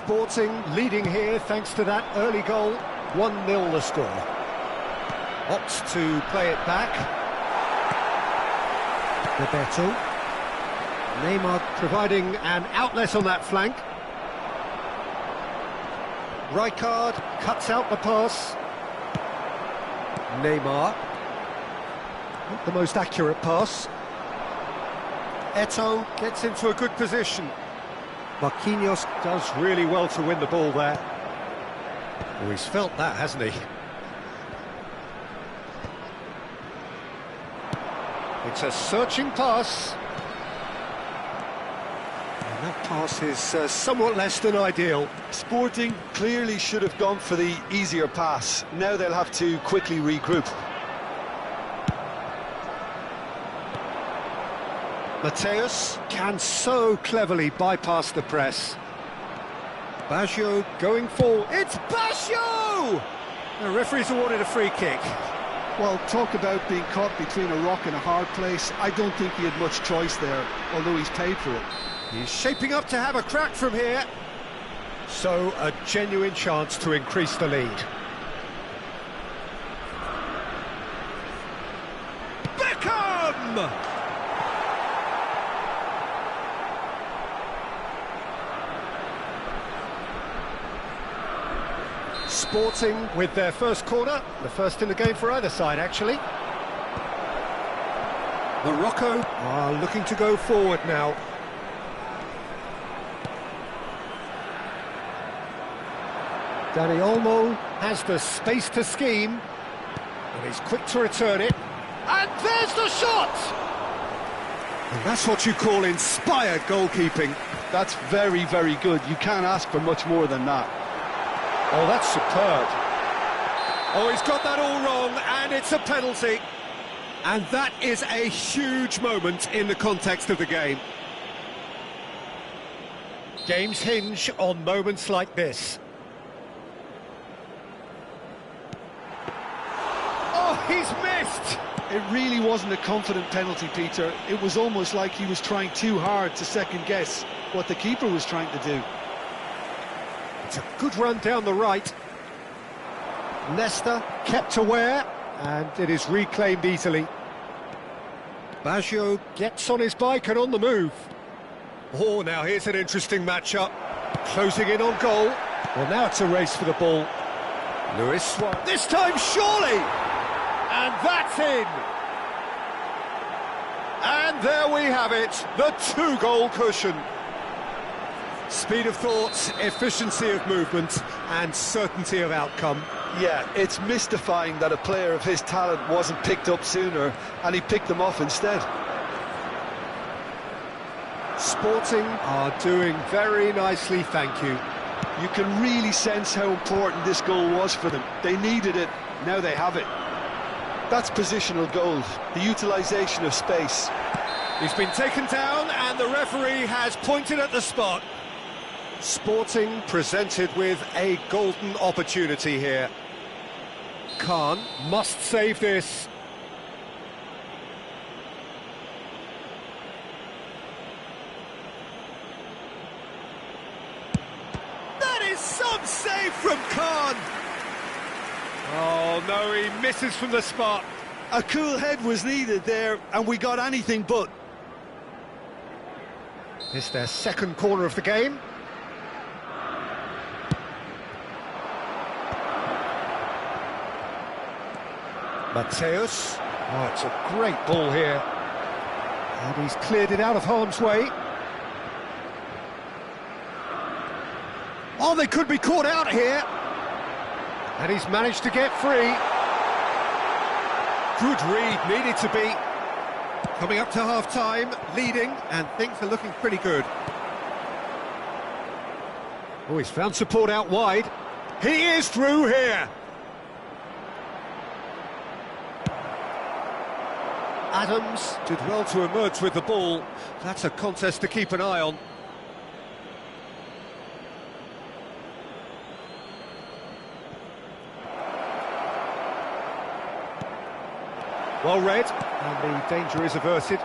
Sporting leading here thanks to that early goal. 1-0 the score. Opts to play it back. Bebeto. Neymar providing an outlet on that flank. Rijkaard cuts out the pass. Neymar. Not the most accurate pass. Eto'o gets into a good position. Marquinhos does really well to win the ball there. Oh, he's felt that, hasn't he? It's a searching pass. And that pass is somewhat less than ideal. Sporting clearly should have gone for the easier pass. Now they'll have to quickly regroup. Mateus can so cleverly bypass the press. Baggio going forward. It's Baggio! The referee's awarded a free kick. Well, talk about being caught between a rock and a hard place. I don't think he had much choice there, although he's paid for it. He's shaping up to have a crack from here. So, a genuine chance to increase the lead. Beckham! Sporting with their first corner, the first in the game for either side, actually. Morocco are looking to go forward now. Dani Olmo has the space to scheme, and he's quick to return it. And there's the shot! And that's what you call inspired goalkeeping. That's very, very good. You can't ask for much more than that. Oh, that's superb. Oh, he's got that all wrong, and it's a penalty. And that is a huge moment in the context of the game. Games hinge on moments like this. Oh, he's missed! It really wasn't a confident penalty, Peter. It was almost like he was trying too hard to second-guess what the keeper was trying to do. It's a good run down the right. Nesta kept aware, and it is reclaimed easily. Baggio gets on his bike and on the move. Oh, now here's an interesting matchup. Closing in on goal. Well, now it's a race for the ball. Luis Suarez. This time, surely! And that's in! And there we have it, the two-goal cushion. Speed of thought, efficiency of movement, and certainty of outcome. Yeah, it's mystifying that a player of his talent wasn't picked up sooner, and he picked them off instead. Sporting are doing very nicely, thank you. You can really sense how important this goal was for them. They needed it, now they have it. That's positional goal, the utilisation of space. He's been taken down, and the referee has pointed at the spot. Sporting presented with a golden opportunity here. Khan must save this. That is some save from Khan! Oh no, he misses from the spot. A cool head was needed there, and we got anything but. It's their second corner of the game. Mateus. Oh, it's a great ball here. And he's cleared it out of harm's way. Oh, they could be caught out here. And he's managed to get free. Good read, needed to be. Coming up to half-time, leading, and things are looking pretty good. Oh, he's found support out wide. He is through here. Adams did well to emerge with the ball. That's a contest to keep an eye on. Well read, and the danger is averted.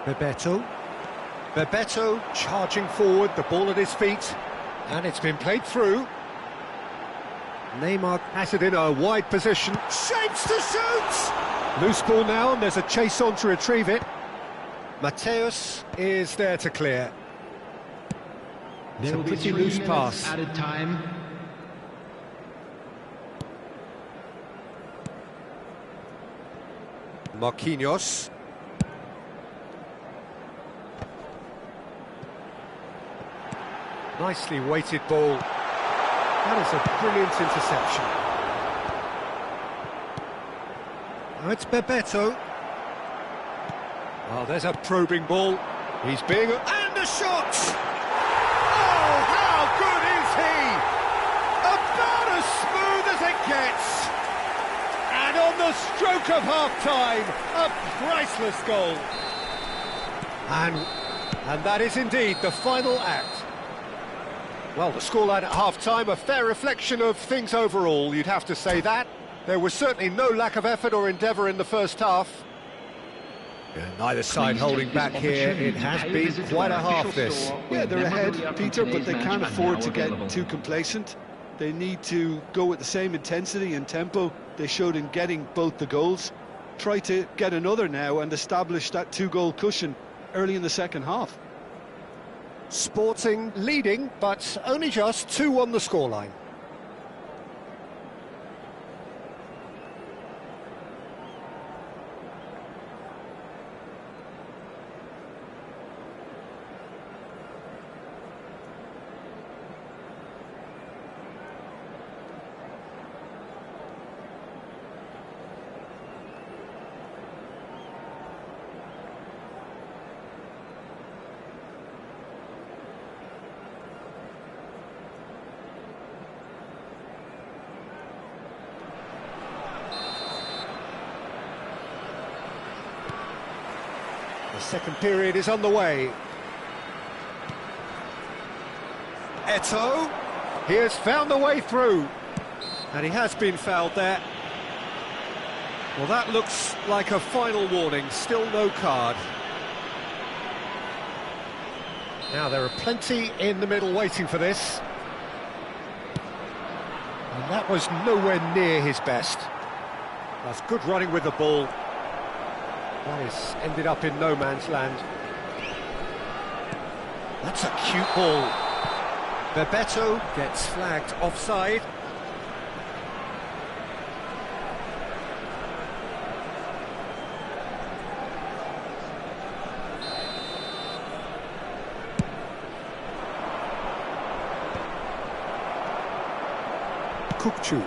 Bebeto charging forward, the ball at his feet. And it's been played through. Neymar has it in a wide position. Shapes to shoot! Loose ball now, and there's a chase on to retrieve it. Mateus is there to clear. It's a pretty loose pass. Added time. Marquinhos. Nicely weighted ball. That is a brilliant interception. Now it's Bebeto. Oh, there's a probing ball. He's being... And a shot! Oh, how good is he? About as smooth as it gets. And on the stroke of half-time, a priceless goal. And that is indeed the final act. Well, the scoreline at half-time, a fair reflection of things overall, you'd have to say that. There was certainly no lack of effort or endeavour in the first half. Neither side holding back here. It has been quite a half, this. Yeah, they're ahead, Peter, but they can't afford to get too complacent. They need to go with the same intensity and tempo they showed in getting both the goals. Try to get another now and establish that two-goal cushion early in the second half. Sporting leading, but only just 2 on the scoreline. The second period is underway. Eto'o, he has found the way through, and he has been fouled there. Well, that looks like a final warning, still no card. Now there are plenty in the middle waiting for this. And that was nowhere near his best. That's good running with the ball. That is ended up in no man's land. That's a cute ball. Bebeto gets flagged offside. Kukçu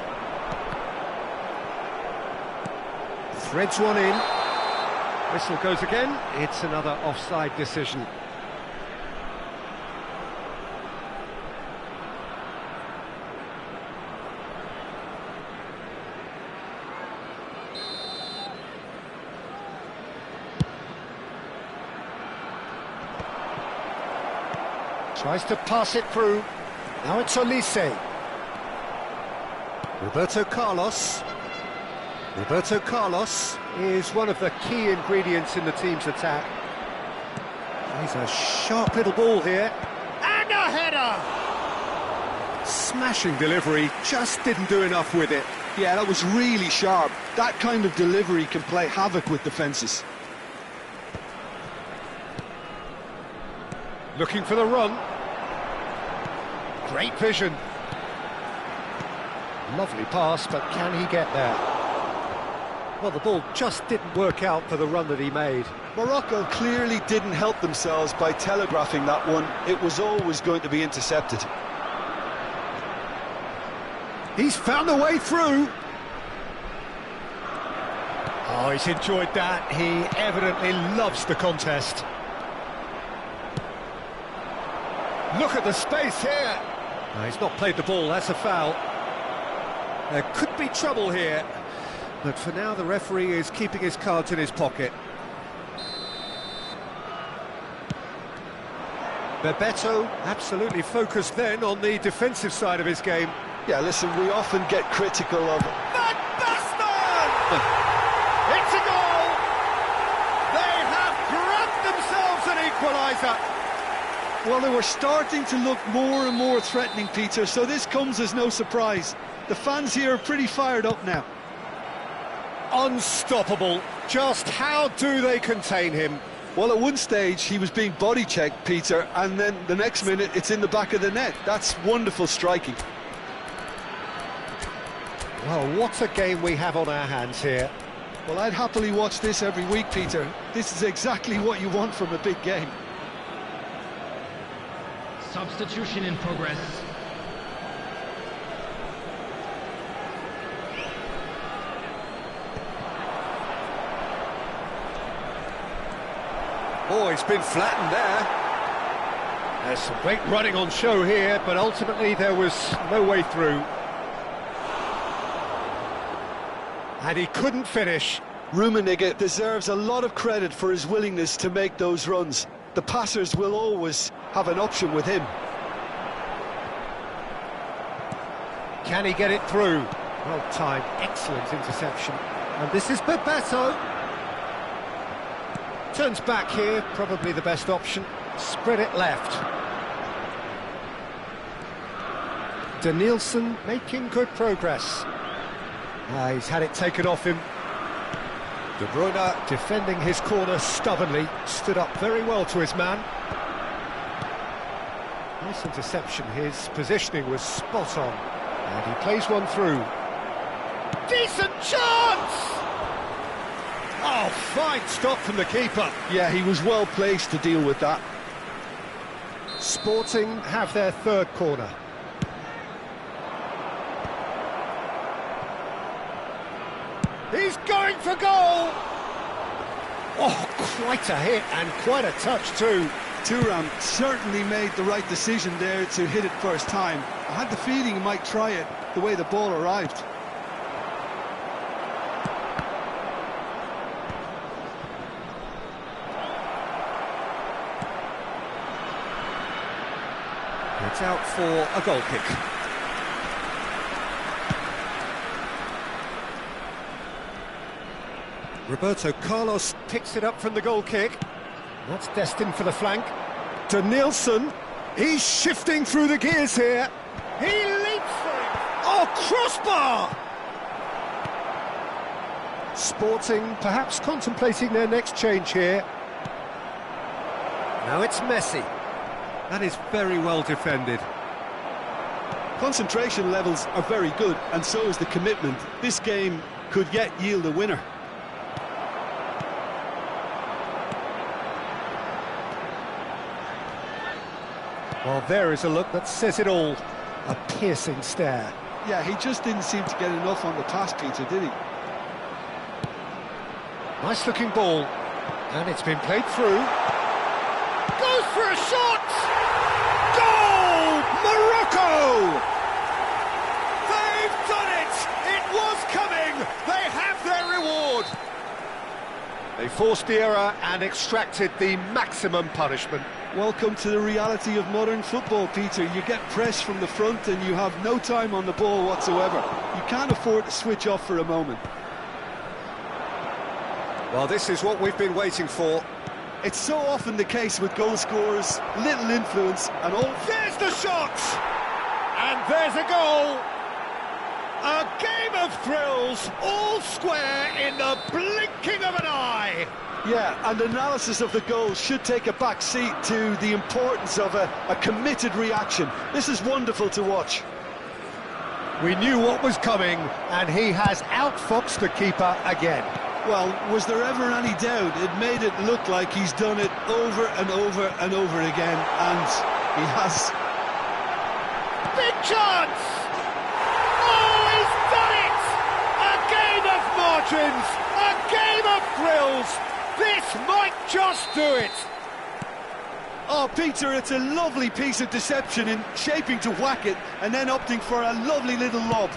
threads one in. Whistle goes again. It's another offside decision. Tries to pass it through. Now it's Olise. Roberto Carlos. Roberto Carlos is one of the key ingredients in the team's attack. He's a sharp little ball here. And a header! Smashing delivery, just didn't do enough with it. Yeah, that was really sharp. That kind of delivery can play havoc with defences. Looking for the run. Great vision. Lovely pass, but can he get there? Well, the ball just didn't work out for the run that he made. Morocco clearly didn't help themselves by telegraphing that one. It was always going to be intercepted. He's found a way through. Oh, he's enjoyed that. He evidently loves the contest. Look at the space here. No, he's not played the ball, that's a foul. There could be trouble here. But for now, the referee is keeping his cards in his pocket. Bebeto absolutely focused then on the defensive side of his game. Yeah, listen, we often get critical of... Van Basten! It's a goal! They have grabbed themselves an equaliser. Well, they were starting to look more and more threatening, Peter, so this comes as no surprise. The fans here are pretty fired up now. Unstoppable. Just how do they contain him? Well, at one stage he was being body checked, Peter, and then the next minute it's in the back of the net. That's wonderful striking. Well, what a game we have on our hands here. Well, I'd happily watch this every week, Peter. This is exactly what you want from a big game. Substitution in progress. Oh, he's been flattened there. There's some great running on show here, but ultimately there was no way through. And he couldn't finish. Rummenigge deserves a lot of credit for his willingness to make those runs. The passers will always have an option with him. Can he get it through? Well timed, excellent interception. And this is Bebeto. Turns back here, probably the best option. Spread it left. Danielson making good progress. He's had it taken off him. De Bruyne defending his corner stubbornly, stood up very well to his man. Nice interception, his positioning was spot on. And he plays one through. Decent chance! Oh, fine stop from the keeper. Yeah, he was well placed to deal with that. Sporting have their third corner. He's going for goal! Oh, quite a hit and quite a touch too. Thuram certainly made the right decision there to hit it first time. I had the feeling he might try it the way the ball arrived. It's out for a goal kick. Roberto Carlos picks it up from the goal kick. That's destined for the flank. Danielson, he's shifting through the gears here. He leaps for it. Oh, crossbar! Sporting perhaps contemplating their next change here. Now it's Messi. That is very well defended. Concentration levels are very good, and so is the commitment. This game could yet yield a winner. Well, there is a look that says it all. A piercing stare. Yeah, he just didn't seem to get enough on the pass, Peter, did he? Nice looking ball. And it's been played through. Goes for a shot! Goal! Morocco! They've done it! It was coming! They have their reward! They forced the error and extracted the maximum punishment. Welcome to the reality of modern football, Peter. You get pressed from the front and you have no time on the ball whatsoever. You can't afford to switch off for a moment. Well, this is what we've been waiting for. It's so often the case with goal scorers, little influence and all... There's the shot! And there's a goal! A game of thrills, all square in the blinking of an eye! Yeah, and analysis of the goal should take a back seat to the importance of a committed reaction. This is wonderful to watch. We knew what was coming, and he has outfoxed the keeper again. Well, was there ever any doubt? It made it look like he's done it over and over and over again, and he has. Big chance! Oh, he's done it! A game of margins, a game of thrills. This might just do it. Oh, Peter, it's a lovely piece of deception in shaping to whack it and then opting for a lovely little lob.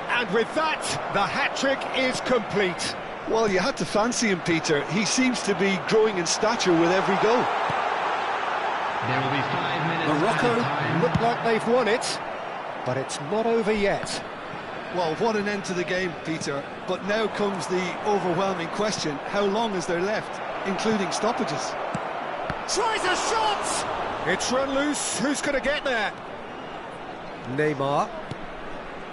And with that, the hat-trick is complete. Well, you had to fancy him, Peter. He seems to be growing in stature with every goal. There will be 5 minutes. Morocco look like they've won it, but it's not over yet. Well, what an end to the game, Peter. But now comes the overwhelming question. How long is there left, including stoppages? Tries a shot! It's run loose, who's going to get there? Neymar.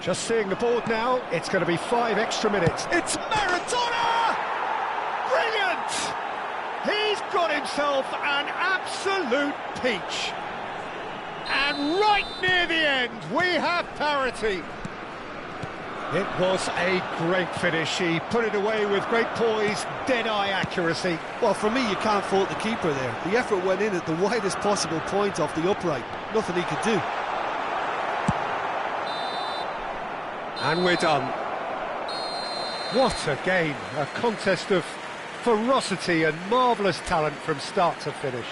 Just seeing the board now, it's going to be 5 extra minutes. It's Maradona! Brilliant! He's got himself an absolute peach. And right near the end, we have parity. It was a great finish. He put it away with great poise, dead-eye accuracy. Well, for me, you can't fault the keeper there. The effort went in at the widest possible point off the upright. Nothing he could do. And we're done. What a game. A contest of ferocity and marvellous talent from start to finish.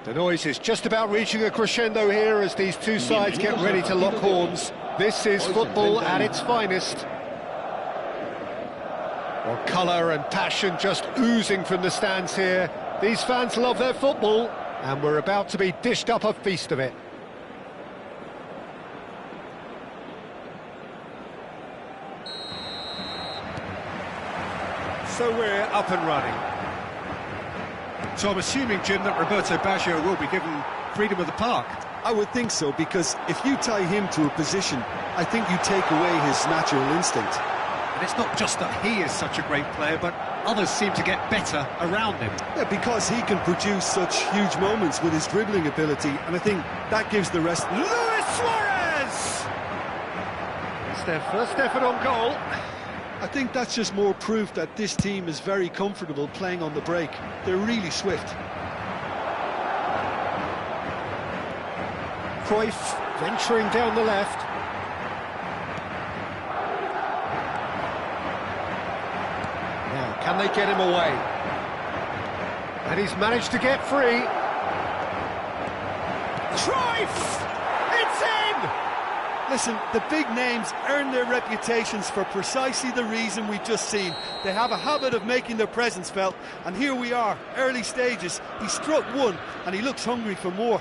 The noise is just about reaching a crescendo here as these two sides get ready to lock horns. This is football at its finest. Well, colour and passion just oozing from the stands here. These fans love their football, and we're about to be dished up a feast of it. So we're up and running. So I'm assuming, Jim, that Roberto Baggio will be given freedom of the park. I would think so, because if you tie him to a position, I think you take away his natural instinct. And it's not just that he is such a great player, but others seem to get better around him. Yeah, because he can produce such huge moments with his dribbling ability, and I think that gives the rest... Luis Suarez! It's their first effort on goal. I think that's just more proof that this team is very comfortable playing on the break. They're really swift. Cruyff venturing down the left. Now, can they get him away? And he's managed to get free. Cruyff! It's in! Listen, the big names earn their reputations for precisely the reason we've just seen. They have a habit of making their presence felt, and here we are, early stages. He struck one, and he looks hungry for more.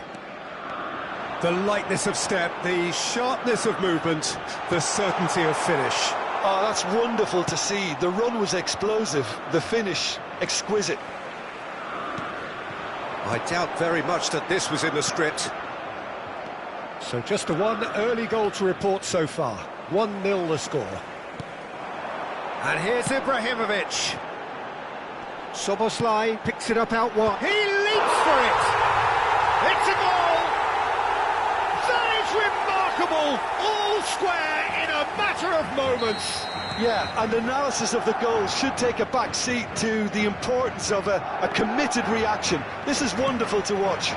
The lightness of step, the sharpness of movement, the certainty of finish. Oh, that's wonderful to see. The run was explosive, the finish exquisite. I doubt very much that this was in the script. So just the one early goal to report so far. 1-0 the score. And here's Ibrahimovic. Szoboszlai picks it up out wide. He leaps for it! It's a goal! That is remarkable! goal, all square in a matter of moments. Yeah, and analysis of the goal should take a back seat to the importance of a committed reaction. This is wonderful to watch.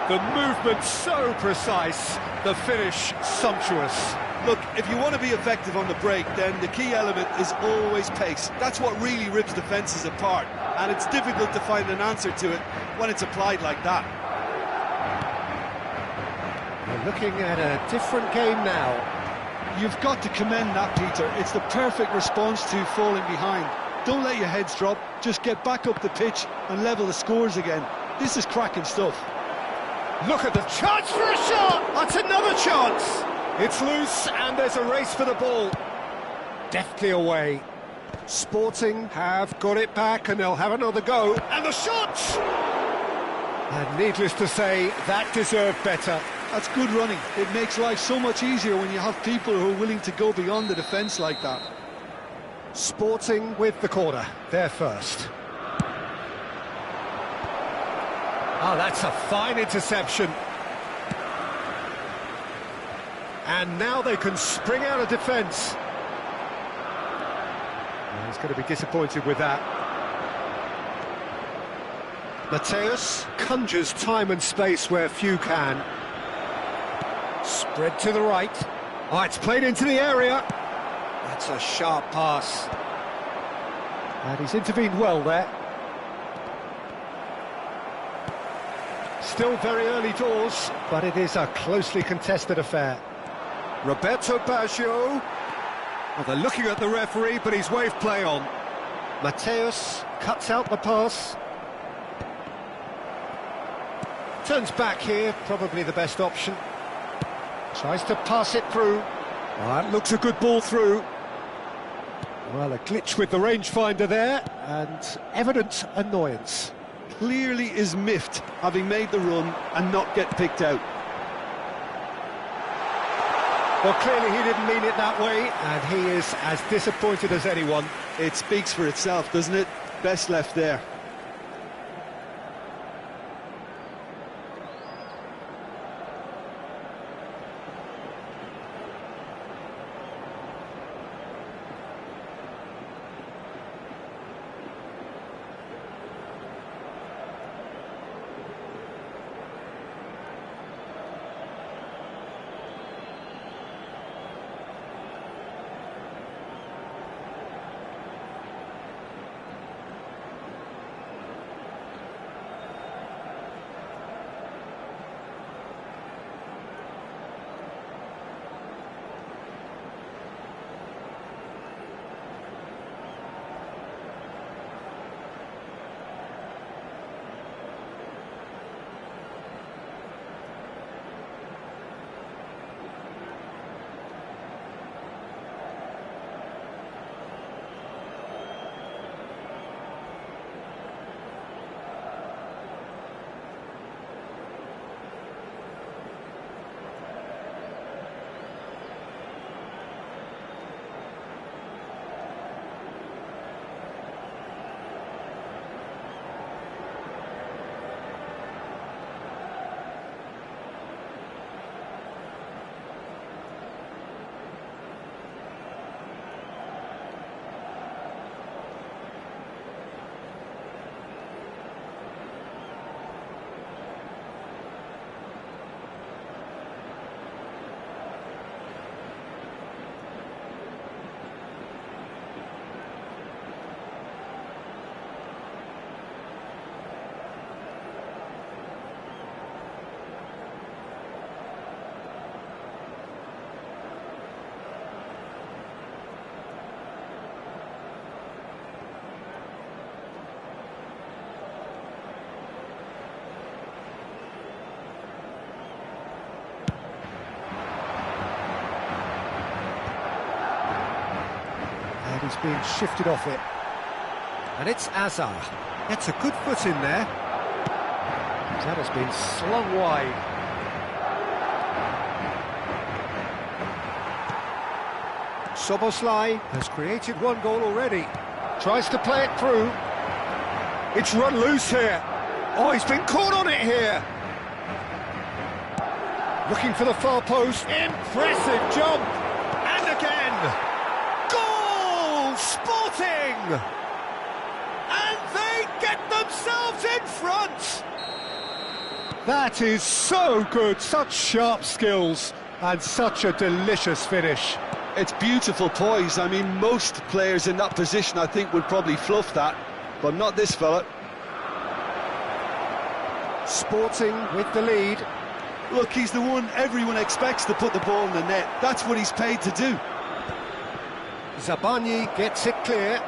The movement so precise, the finish sumptuous. Look, if you want to be effective on the break, then the key element is always pace. That's what really rips defences apart, and it's difficult to find an answer to it when it's applied like that. We're looking at a different game now. You've got to commend that, Peter. It's the perfect response to falling behind. Don't let your heads drop, just get back up the pitch and level the scores again. This is cracking stuff. Look at the chance for a shot! That's another chance! It's loose and there's a race for the ball. Deftly away. Sporting have got it back and they'll have another go. And the shot! And needless to say, that deserved better. That's good running. It makes life so much easier when you have people who are willing to go beyond the defence like that. Sporting with the corner. They're first. Oh, that's a fine interception. And now they can spring out of defence. Well, he's going to be disappointed with that. Mateus conjures time and space where few can. Spread to the right. Oh, it's played into the area. That's a sharp pass. And he's intervened well there. Still very early doors, but it is a closely contested affair. Roberto Baggio. Well, they're looking at the referee, but he's waved play on. Mateus cuts out the pass. Turns back here, probably the best option. Tries to pass it through. Oh, that looks a good ball through. Well, a glitch with the rangefinder there, and evident annoyance. Clearly is miffed, having made the run and not get picked out. Well, clearly he didn't mean it that way, and he is as disappointed as anyone. It speaks for itself, doesn't it? Best left there. He's being shifted off it. And it's Azar. Gets a good foot in there. That has been slung wide. Szoboszlai has created one goal already. Tries to play it through. It's run loose here. Oh, he's been caught on it here. Looking for the far post. Impressive jump. And again. Goal! Sporting! And they get themselves in front. That is so good. Such sharp skills and such a delicious finish. It's beautiful poise. I mean, most players in that position, I think, would probably fluff that, but not this fella. Sporting with the lead. Look, he's the one everyone expects to put the ball in the net. That's what he's paid to do. Zabarnyi gets it clear.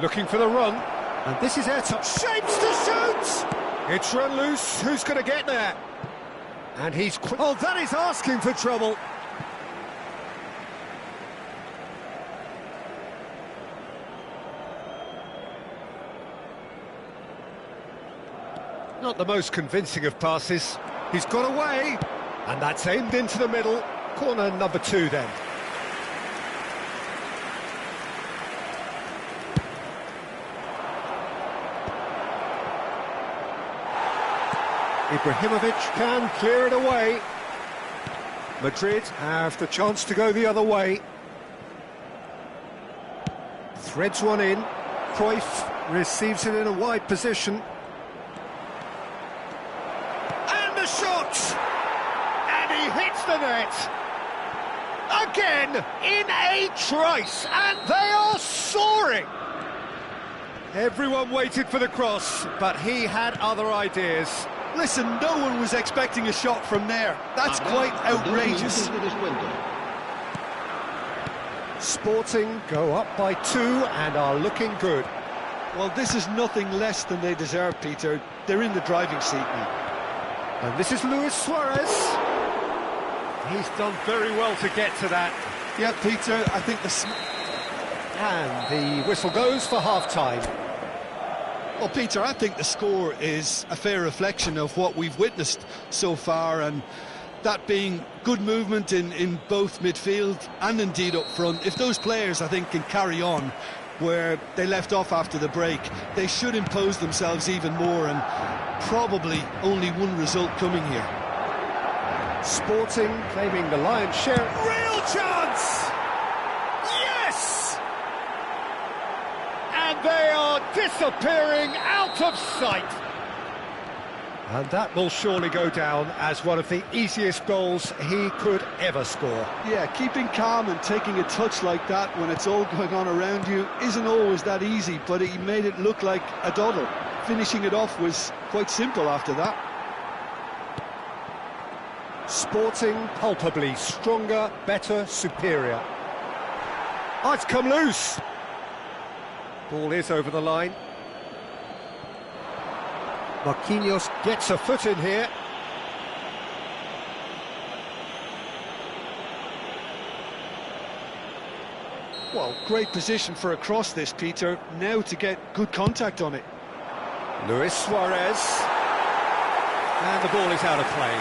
Looking for the run. And this is Ertuğ. Shapes to shoot! It's run loose. Who's going to get there? And he's... Oh, that is asking for trouble. Not the most convincing of passes. He's got away, and that's aimed into the middle. Corner number 2 then. Ibrahimovic can clear it away. Madrid have the chance to go the other way. Threads one in. Cruyff receives it in a wide position. The shot! And he hits the net! Again, in a trice, and they are soaring! Everyone waited for the cross, but he had other ideas. Listen, no one was expecting a shot from there. That's quite outrageous. Sporting go up by 2 and are looking good. Well, this is nothing less than they deserve, Peter. They're in the driving seat now. And this is Luis Suarez. He's done very well to get to that. Yeah, Peter, I think And the whistle goes for half-time. Well, Peter, I think the score is a fair reflection of what we've witnessed so far, and that being good movement in both midfield and indeed up front. If those players, I think, can carry on where they left off after the break, they should impose themselves even more, and probably only one result coming here. Sporting claiming the lion's share. Real chance! Yes! And they are disappearing out of sight. And that will surely go down as one of the easiest goals he could ever score. Yeah, keeping calm and taking a touch like that when it's all going on around you isn't always that easy, but he made it look like a doddle. Finishing it off was quite simple after that. Sporting palpably stronger, better, superior. Oh, it's come loose. Ball is over the line. Marquinhos gets a foot in here. Well, great position for a cross this, Peter. Now to get good contact on it. Luis Suarez. And the ball is out of play.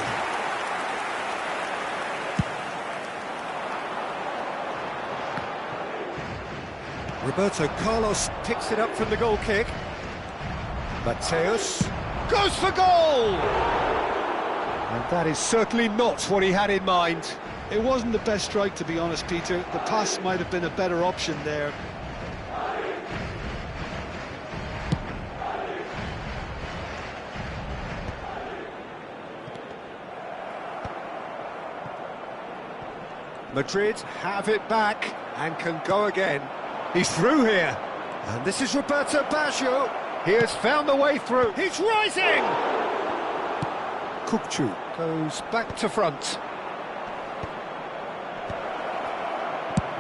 Roberto Carlos picks it up from the goal kick. Mateus goes for goal! And that is certainly not what he had in mind. It wasn't the best strike, to be honest, Peter. The pass might have been a better option there. Madrid have it back and can go again. He's through here. And this is Roberto Baggio. He has found the way through. He's rising! Kukçu goes back to front.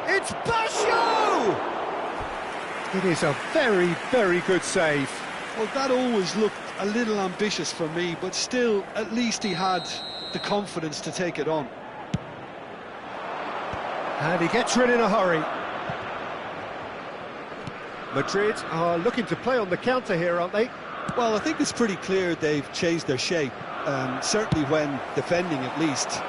It's Baggio! It is a very, very good save. Well, that always looked a little ambitious for me, but still, at least he had the confidence to take it on. And he gets rid in a hurry. Madrid are looking to play on the counter here, aren't they? Well, I think it's pretty clear they've changed their shape, certainly when defending at least,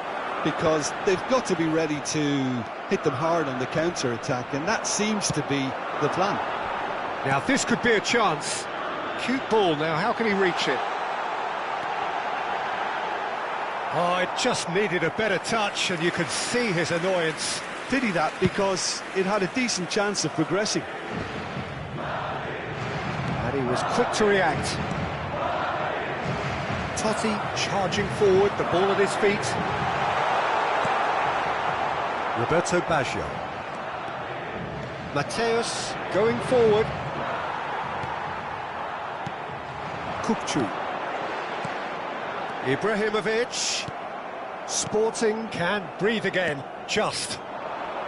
because they've got to be ready to hit them hard on the counter-attack, and that seems to be the plan. Now, this could be a chance. Cute ball now, how can he reach it? Oh, it just needed a better touch, and you could see his annoyance. Pity that, because it had a decent chance of progressing. And he was quick to react. Totti charging forward, the ball at his feet. Roberto Baggio. Mateus going forward. Kupchu. Ibrahimovic. Sporting can breathe again, just.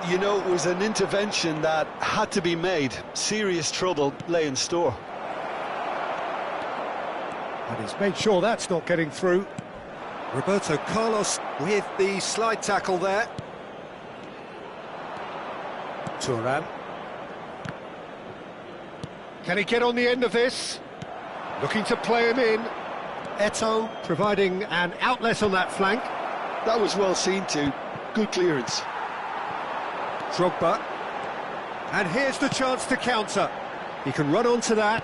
You know, it was an intervention that had to be made. Serious trouble lay in store. And he's made sure that's not getting through. Roberto Carlos with the slide tackle there. Thuram. Can he get on the end of this? Looking to play him in. Eto'o providing an outlet on that flank. That was well seen too. Good clearance. Drogba. And here's the chance to counter. He can run onto that.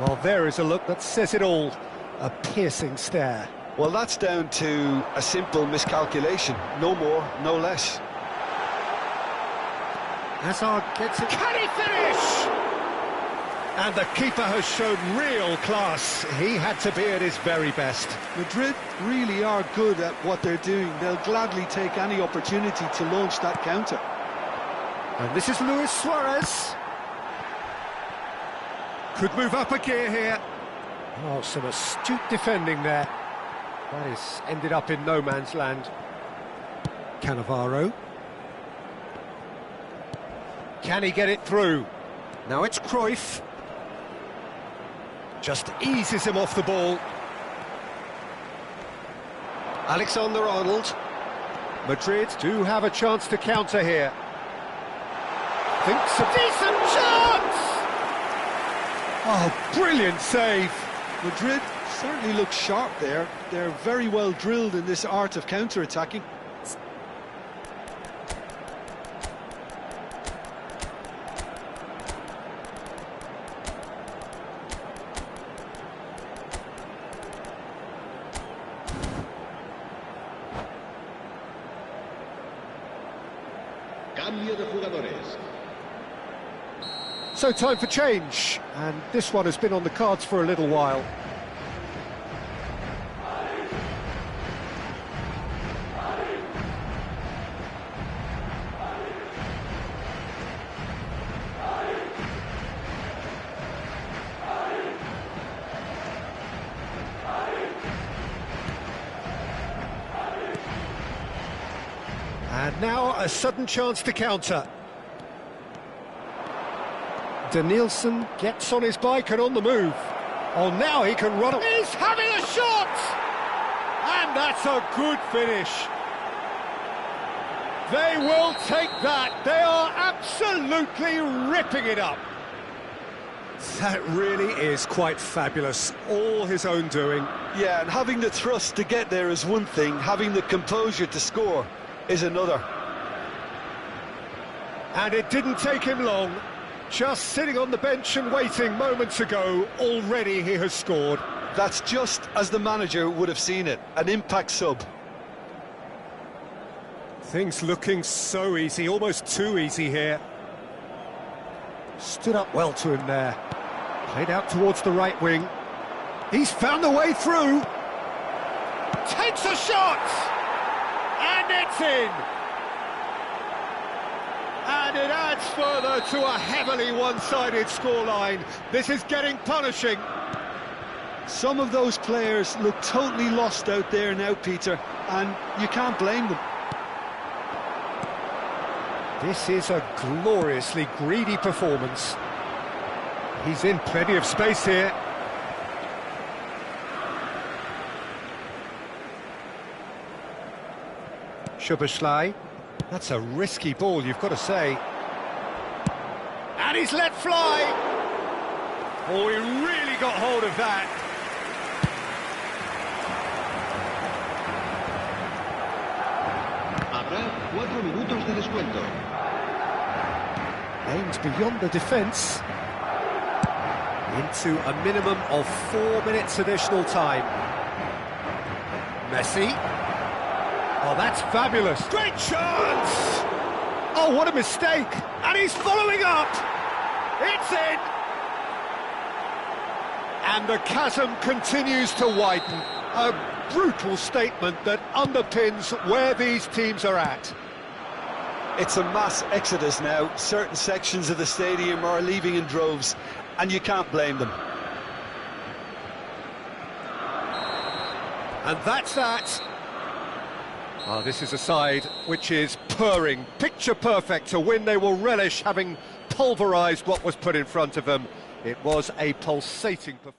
Well, there is a look that says it all. A piercing stare. Well, that's down to a simple miscalculation. No more, no less. Hazard gets it. Can he finish? And the keeper has shown real class. He had to be at his very best. Madrid really are good at what they're doing. They'll gladly take any opportunity to launch that counter. And this is Luis Suarez. Could move up a gear here. Oh, some astute defending there. That is ended up in no man's land. Cannavaro. Can he get it through? Now it's Cruyff. Just eases him off the ball. Alexander-Arnold. Madrid do have a chance to counter here. Thinks a decent chance! Oh, brilliant save! Madrid certainly looks sharp there. They're very well drilled in this art of counter-attacking. Cambio de jugadores. So time for change, and this one has been on the cards for a little while. And now a sudden chance to counter. Danielson gets on his bike and on the move. Oh, now he can run. He's having a shot! And that's a good finish. They will take that. They are absolutely ripping it up. That really is quite fabulous. All his own doing. Yeah, and having the thrust to get there is one thing. Having the composure to score is another. And it didn't take him long. Just sitting on the bench and waiting moments ago, already he has scored. That's just as the manager would have seen it, an impact sub. Things looking so easy, almost too easy here. Stood up well to him there. Played out towards the right wing. He's found a way through. Takes a shot! And it's in! And it adds further to a heavily one-sided scoreline. This is getting punishing. Some of those players look totally lost out there now, Peter, and you can't blame them. This is a gloriously greedy performance. He's in plenty of space here. Szoboszlai. That's a risky ball, you've got to say. And he's let fly! Oh, he really got hold of that. Habrá 4 minutos de descuento. Aims beyond the defence. Into a minimum of 4 minutes additional time. Messi. Oh, that's fabulous. Great chance! Oh, what a mistake! And he's following up! It's in! And the chasm continues to widen. A brutal statement that underpins where these teams are at. It's a mass exodus now. Certain sections of the stadium are leaving in droves, and you can't blame them. And that's that. Oh, this is a side which is purring, picture perfect, a win they will relish, having pulverised what was put in front of them. It was a pulsating performance.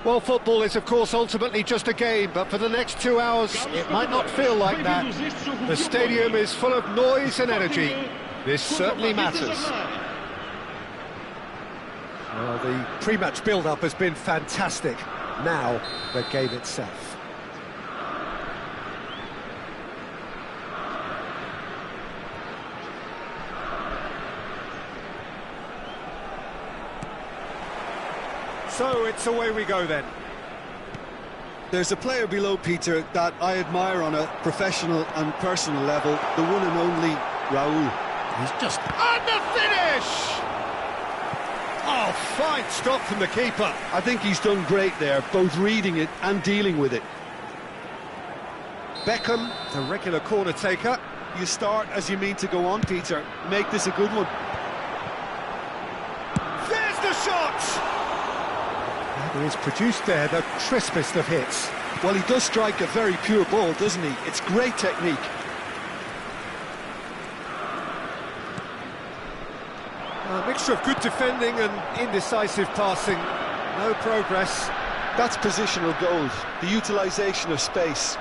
Well, football is, of course, ultimately just a game, but for the next 2 hours, it might not feel like that. The stadium is full of noise and energy. This certainly matters. Well, the pre-match build-up has been fantastic. Now, the game itself. So it's away we go then. There's a player below, Peter, that I admire on a professional and personal level, the one and only Raul. He's just... And the finish! Oh, fine stop from the keeper. I think he's done great there, both reading it and dealing with it. Beckham, the regular corner taker. You start as you mean to go on, Peter. Make this a good one. There's the shot! He has produced there the crispest of hits. Well, he does strike a very pure ball, doesn't he? It's great technique. A mixture of good defending and indecisive passing. No progress. That's positional goals, the utilisation of space.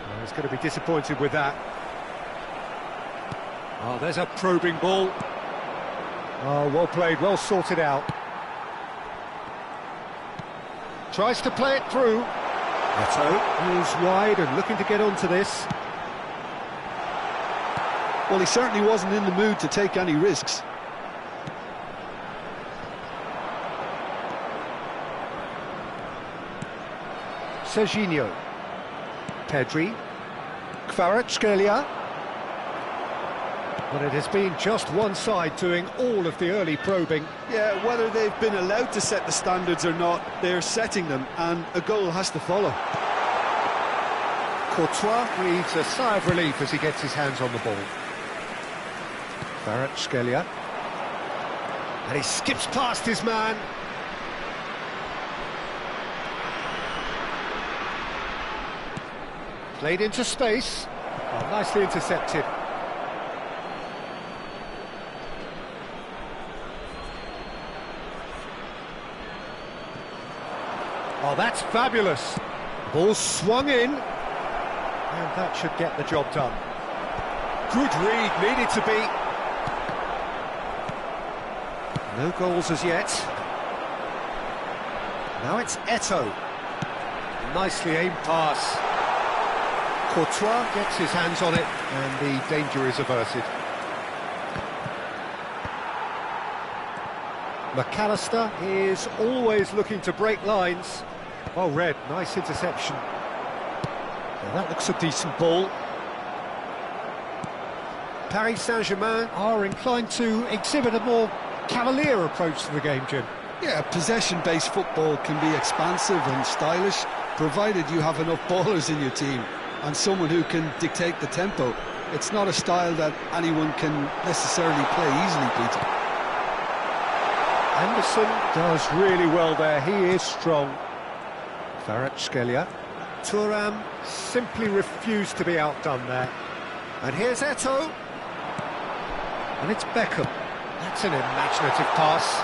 Well, he's going to be disappointed with that. Oh, there's a probing ball. Oh, well played, well sorted out. Tries to play it through. Eto'o moves wide and looking to get onto this. Well, he certainly wasn't in the mood to take any risks. Serginho. Pedri. Kvaratskhelia. But it has been just one side doing all of the early probing. Yeah, whether they've been allowed to set the standards or not, they're setting them, and a goal has to follow. Courtois breathes a sigh of relief as he gets his hands on the ball. Kvaratskhelia. And he skips past his man. Played into space. Oh, nicely intercepted. Oh, that's fabulous. Ball swung in. And that should get the job done. Good read, needed to be. No goals as yet. Now it's Eto'o. Nicely aimed pass. Courtois gets his hands on it, and the danger is averted. McAllister is always looking to break lines. Well read, nice interception. Now that looks a decent ball. Paris Saint-Germain are inclined to exhibit a more cavalier approach to the game, Jim. Yeah, possession-based football can be expansive and stylish, provided you have enough ballers in your team and someone who can dictate the tempo. It's not a style that anyone can necessarily play easily, Peter. Anderson does really well there, he is strong. Kvaratskhelia. Thuram simply refused to be outdone there. And here's Eto'o. And it's Beckham. That's an imaginative pass.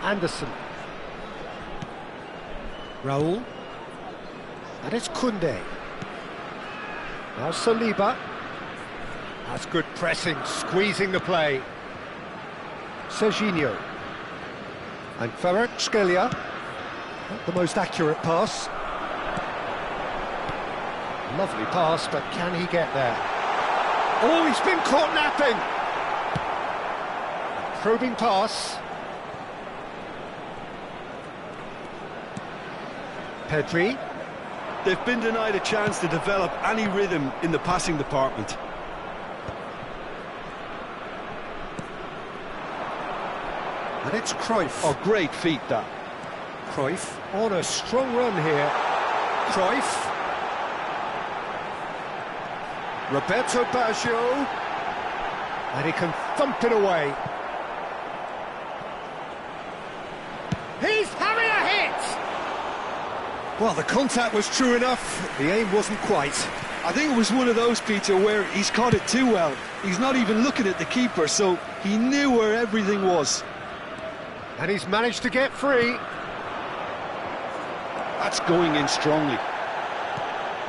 Anderson. Raul. And it's Koundé. Now Saliba. That's good pressing, squeezing the play. Serginho. And Kvaratskhelia. Not the most accurate pass. Lovely pass, but can he get there? Oh, he's been caught napping! Probing pass. Pedri. They've been denied a chance to develop any rhythm in the passing department. And it's Cruyff. Oh, great feat, that. Cruyff on a strong run here. Cruyff. Roberto Baggio. And he can thump it away. He's having a hit! Well, the contact was true enough, the aim wasn't quite. I think it was one of those, Peter, where he's caught it too well. He's not even looking at the keeper, so he knew where everything was. And he's managed to get free. That's going in strongly.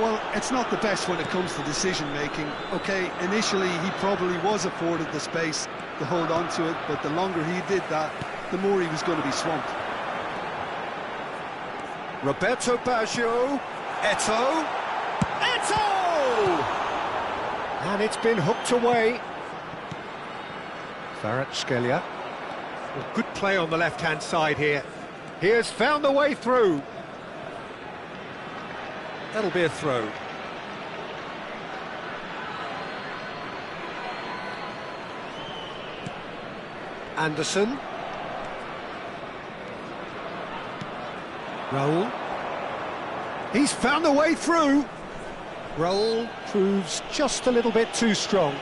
Well, it's not the best when it comes to decision-making. OK, initially he probably was afforded the space to hold on to it, but the longer he did that, the more he was going to be swamped. Roberto Baggio, Eto'o, Eto'o! And it's been hooked away. Kvaratskhelia. Well, good play on the left-hand side here. He has found the way through. That'll be a throw. Anderson. Raul. He's found the way through. Raul proves just a little bit too strong.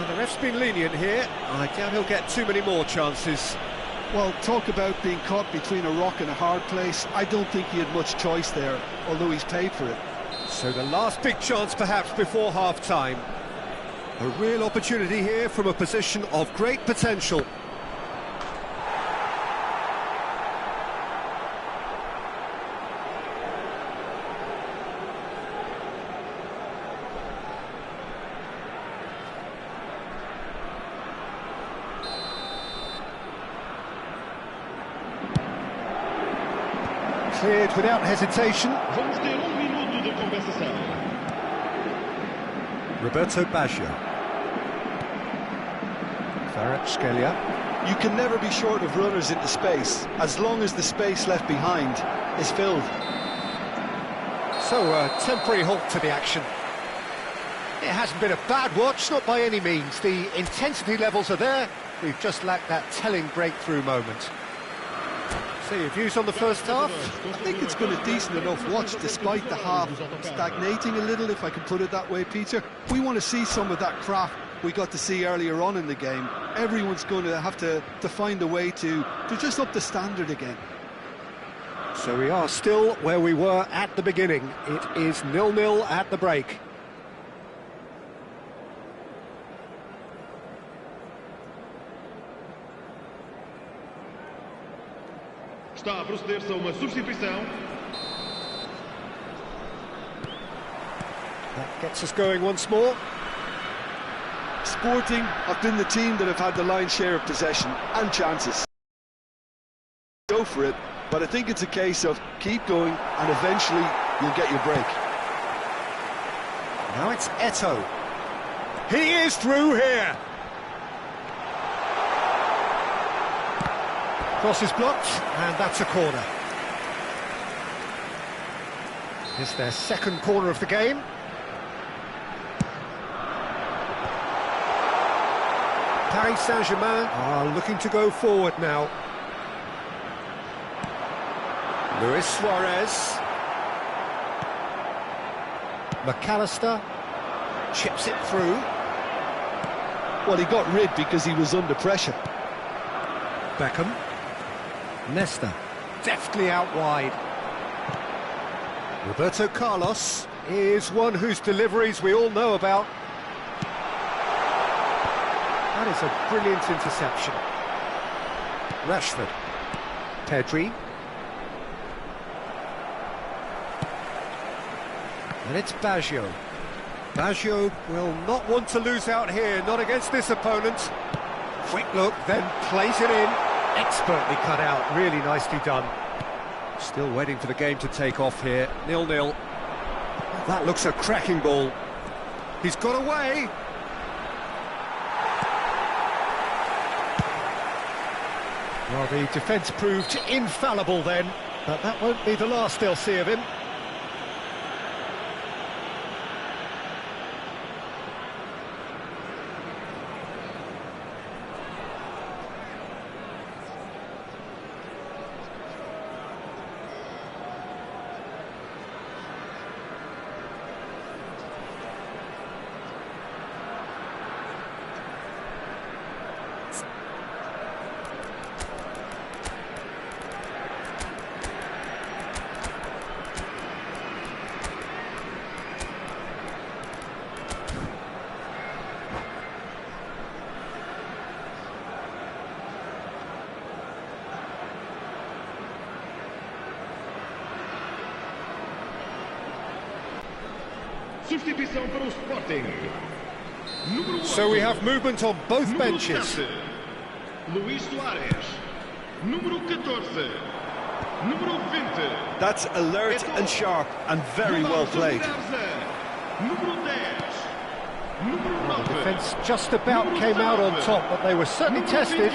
The ref's been lenient here. I doubt he'll get too many more chances. Well, talk about being caught between a rock and a hard place. I don't think he had much choice there, although he's paid for it. So the last big chance perhaps before half-time. A real opportunity here from a position of great potential. Cleared without hesitation. Vamos ter minuto de conversação. Roberto Baggio. Kvaratskhelia. You can never be short of runners into space, as long as the space left behind is filled. So a temporary halt to the action. It hasn't been a bad watch, not by any means. The intensity levels are there. We've just lacked that telling breakthrough moment. So your views on the first half? I think it's been a decent enough watch, despite the half stagnating a little, if I can put it that way, Peter. We want to see some of that craft we got to see earlier on in the game. Everyone's going to have to find a way to just up the standard again. So we are still where we were at the beginning. It is 0-0 at the break. Está a proceder-se a uma substituição. That gets us going once more. Sporting have been the team that have had the lion's share of possession and chances. Go for it, but I think it's a case of keep going and eventually you'll get your break. Now it's Eto'o. He is through here. Cross is blocked, and that's a corner. It's their second corner of the game. Paris Saint-Germain are looking to go forward now. Luis Suarez. McAllister chips it through. Well, he got rid because he was under pressure. Beckham. Nesta, deftly out wide. Roberto Carlos is one whose deliveries we all know about. That is a brilliant interception. Rashford. Pedri. And it's Baggio. Baggio will not want to lose out here, not against this opponent. Quick look, then plays it in. Expertly cut out, really nicely done. Still waiting for the game to take off here, 0-0. That looks a cracking ball. He's got away. Well, the defence proved infallible then, but that won't be the last they'll see of him. Substituição para o Sporting. Número 8. So we have movement on both Número benches. 7. Luís Soares. Número 14. Número 20. That's alert and sharp and very well played. Número 10. Número 9. The defence just about came out on top, but they were certainly tested.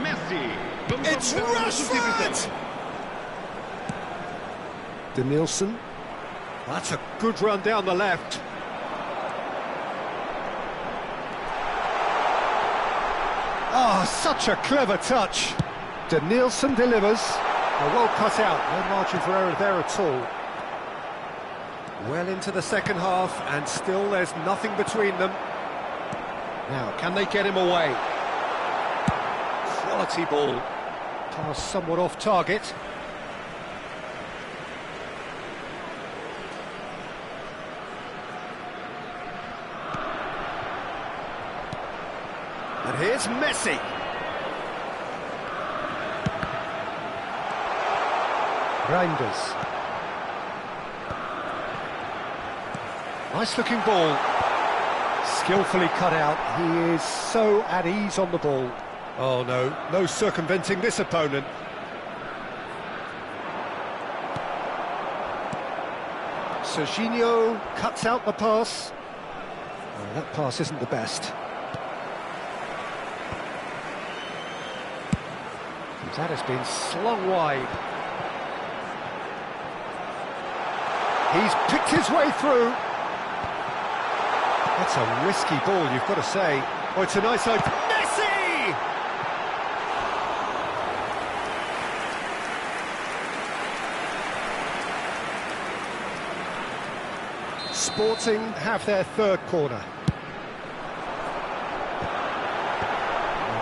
Messi. It's Rashford! Denilson. That's a good run down the left. Ah, such a clever touch. Denilson delivers. Well cut out, no margin for error there at all. Well into the second half, and still there's nothing between them. Now, can they get him away? Quality ball. Pass somewhat off target. And here's Messi. Reinders. Nice looking ball. Skillfully cut out. He is so at ease on the ball. Oh no, no circumventing this opponent. Serginho cuts out the pass. Oh, that pass isn't the best. That has been slung wide. He's picked his way through. That's a risky ball, you've got to say. Oh, it's a nice open. Messi! Sporting have their third corner.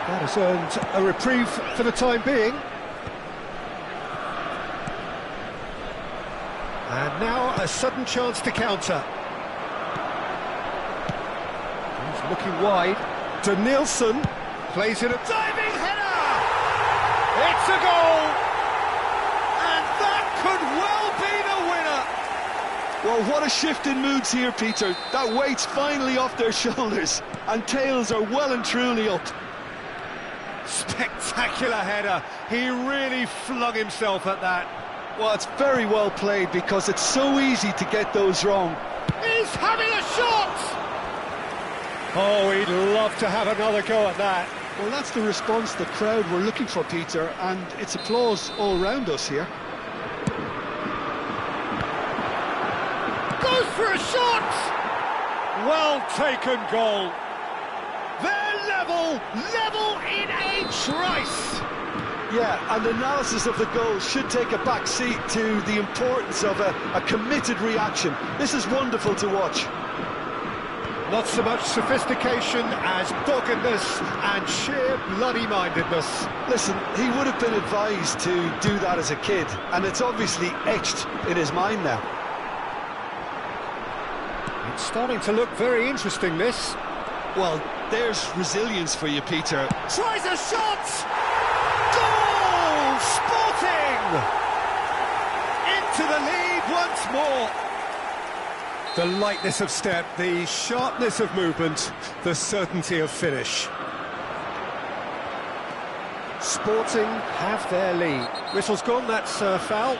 That has earned a reprieve for the time being. And now a sudden chance to counter. He's looking wide. Denilson plays it a diving header! It's a goal! And that could well be the winner! Well, what a shift in moods here, Peter. That weight's finally off their shoulders, and tails are well and truly up. Spectacular header. He really flung himself at that. Well, it's very well played because it's so easy to get those wrong. He's having a shot! Oh, he'd love to have another go at that. Well, that's the response the crowd were looking for, Peter, and it's applause all round us here. Goes for a shot! Well taken goal. They're level in a trice. Yeah, and analysis of the goal should take a back seat to the importance of a committed reaction. This is wonderful to watch. Not so much sophistication as doggedness and sheer bloody-mindedness. Listen, he would have been advised to do that as a kid, and it's obviously etched in his mind now. It's starting to look very interesting, this. Well, there's resilience for you, Peter. Tries a shot! Goal! Sporting! Into the lead once more. The lightness of step, the sharpness of movement, the certainty of finish. Sporting have their lead. Whistle's gone, that's foul.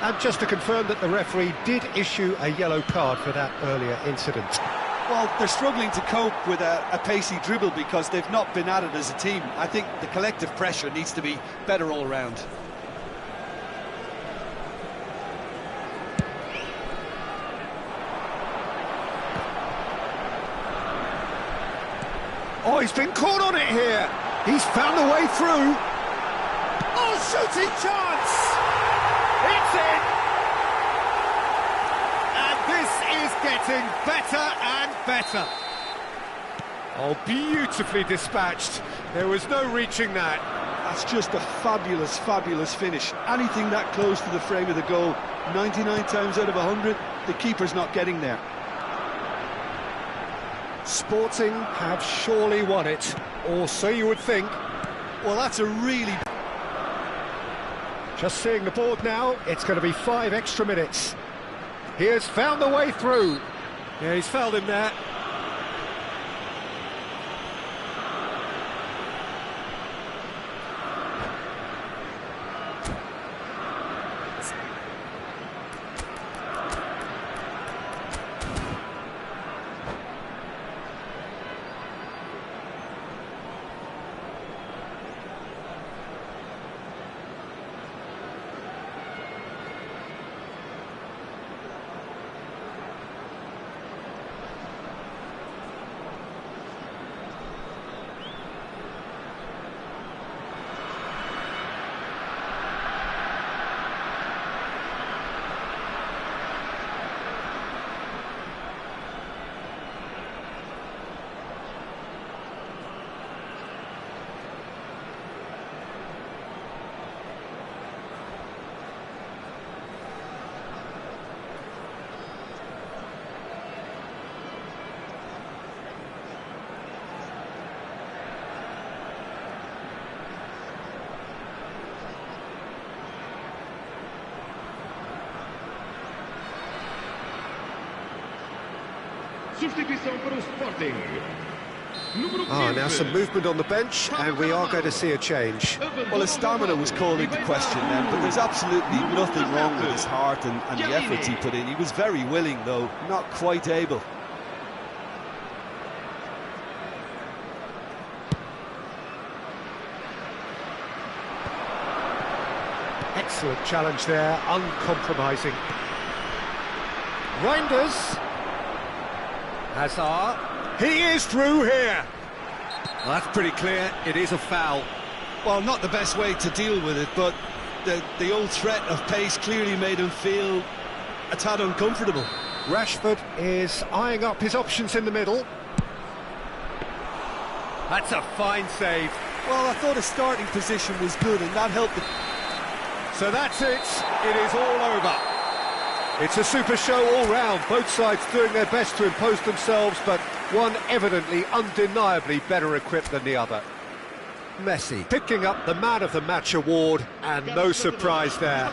And just to confirm that the referee did issue a yellow card for that earlier incident. Well, they're struggling to cope with a pacey dribble because they've not been at it as a team. I think the collective pressure needs to be better all round. Oh, he's been caught on it here. He's found a way through. Oh, shooting chance! It's in! And this is getting better and better. Oh, beautifully dispatched. There was no reaching that. That's just a fabulous, fabulous finish. Anything that close to the frame of the goal, 99 times out of 100, the keeper's not getting there. Sporting have surely won it, or so you would think. Well, that's a really... Just seeing the board now, it's going to be 5 extra minutes. He has found the way through. Yeah, he's fouled him there. Substituição para o Sporting. Now some movement on the bench, and we are going to see a change. Well, his stamina was called into question then, but there's absolutely nothing wrong with his heart and the efforts he put in. He was very willing, though, not quite able. Excellent challenge there, uncompromising. Reinders. Hazard. He is through here. Well, that's pretty clear. It is a foul. Well, not the best way to deal with it, but the old threat of pace clearly made him feel a tad uncomfortable. Rashford is eyeing up his options in the middle. That's a fine save. Well, I thought his starting position was good, and that helped. So that's it. It is all over. It's a super show all round. Both sides doing their best to impose themselves, but one evidently, undeniably better equipped than the other. Messi picking up the Man of the Match award, and no surprise there.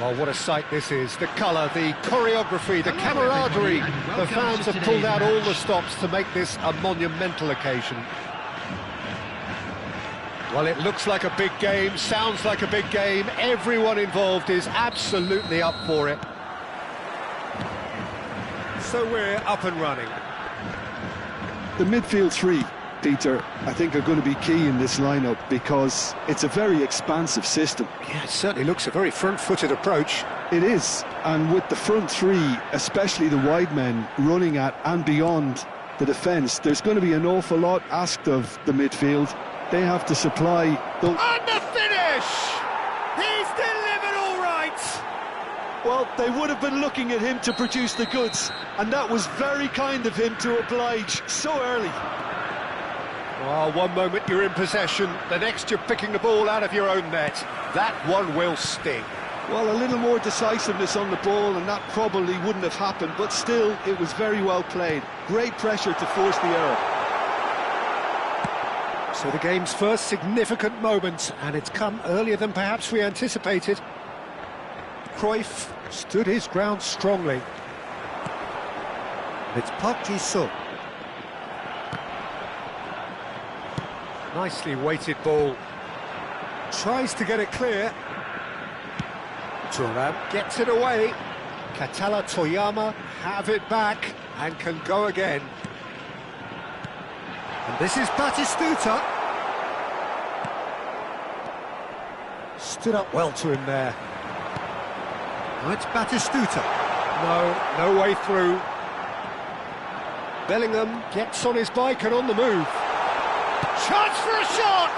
Well, what a sight this is. The colour, the choreography, the camaraderie. The fans have pulled out all the stops to make this a monumental occasion. Well, it looks like a big game, sounds like a big game. Everyone involved is absolutely up for it. So we're up and running. The midfield three, Peter, I think are going to be key in this lineup because it's a very expansive system. Yeah, it certainly looks a very front-footed approach. It is, and with the front three, especially the wide men running at and beyond the defence, there's going to be an awful lot asked of the midfield. They have to supply the... And the finish! He's delivered all right! Well, they would have been looking at him to produce the goods, and that was very kind of him to oblige so early. Well, one moment you're in possession, the next you're picking the ball out of your own net. That one will sting. Well, a little more decisiveness on the ball, and that probably wouldn't have happened, but still, it was very well played. Great pressure to force the error. So the game's first significant moment, and it's come earlier than perhaps we anticipated. Cruyff stood his ground strongly. It's Park Ji-sung. Nicely weighted ball. Tries to get it clear. Thuram gets it away. Katala Toyama have it back and can go again. And this is Batistuta. Stood up well to him there. Now it's Batistuta. No way through. Bellingham gets on his bike and on the move. Chance for a shot!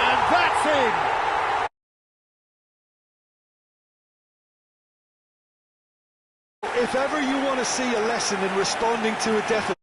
And that's in! If ever you want to see a lesson in responding to a deficit,